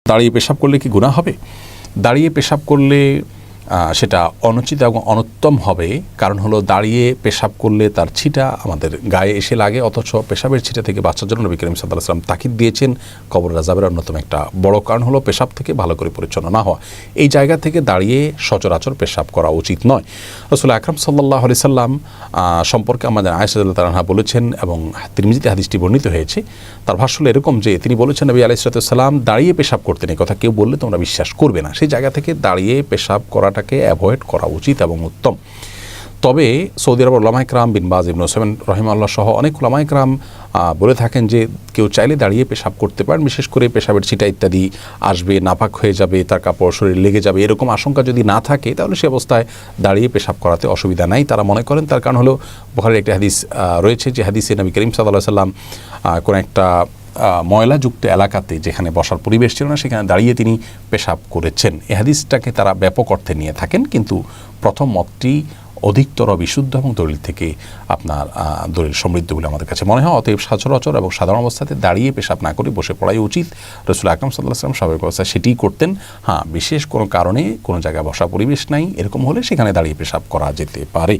দাঁড়িয়ে পেশাব করলে কি গুনাহ হবে? দাঁড়িয়ে পেশাব করলে সেটা অনুচিত এবং অনুত্তম হবে। কারণ হলো দাঁড়িয়ে পেশাব করলে তার ছিটা আমাদের গায়ে এসে লাগে, অথচ পেশাবের ছিটা থেকে বাঁচার জন্য নবী করিম সাল্লাল্লাহু আলাইহি ওয়াসাল্লাম তাকিদ দিয়েছেন। কবর আযাবের অন্যতম একটা বড় কারণ হলো পেশাব থেকে ভালো করে পরিচ্ছন্ন না হওয়া। এই জায়গা থেকে দাঁড়িয়ে সচরাচর পেশাব করা উচিত নয়। রাসূল আকরাম সাল্লাল্লাহু আলাইহি সাল্লাম সম্পর্কে আমাদের আয়েশা রাদিয়াল্লাহু তাআলা বলেছেন, এবং তিরমিজিতে হাদিসটি বর্ণিত হয়েছে। তার ভাষ্য হলো এরকম যে তিনি বলেছেন, নবী আলাইহিস সালাম দাঁড়িয়ে পেশাব করতেন। এই কথা কেউ বললে তোমরা বিশ্বাস করবে না। সেই জায়গা থেকে দাঁড়িয়ে পেশাব করাটাকে অ্যাভয়েড করা উচিত এবং উত্তম। তবে সৌদি আরবের উলামায়ে কেরাম বিন বাজ, ইবনে উসাইমিন রাহিমাহুল্লাহ সহ অনেক উলামায়ে কেরাম বলে থাকেন যে কেউ চাইলে দাঁড়িয়ে পেশাব করতে পারেন, বিশেষ করে পেশাবের ছিটা ইত্যাদি আসবে, নাপাক হয়ে যাবে, তার কাপড় শরীর লেগে যাবে, এরকম আশঙ্কা যদি না থাকে তাহলে সে অবস্থায় দাঁড়িয়ে পেশাব করাতে অসুবিধা নাই তারা মনে করেন। তার কারণ হলো বুখারীর একটি হাদিস রয়েছে, যে হাদিসে নবী করিম সাল্লাল্লাহু আলাইহি সাল্লাম কোন একটা ময়লাযুক্ত এলাকাতে যেখানে বসার পরিবেশ ছিল না সেখানে দাঁড়িয়ে তিনি পেশাব করেছেন। এই হাদিসটাকে তারা ব্যাপক অর্থে নিয়ে থাকেন, কিন্তু প্রথম মতটি অধিকতর বিশুদ্ধ এবং দলিল থেকে আপনার দলিল সমৃদ্ধ বলে আমাদের কাছে মনে হয়। অতএব সচরাচর এবং সাধারণ অবস্থাতে দাঁড়িয়ে পেশাব না করে বসে পড়াই উচিত। রাসূল আকরাম সাল্লাল্লাহু আলাইহি ওয়াসাল্লাম স্বাভাবিক অবস্থায় সেটিই করতেন। বিশেষ কোনো কারণে কোনো জায়গায় বসা পরিবেশ নাই, এরকম হলে সেখানে দাঁড়িয়ে পেশাব করা যেতে পারে।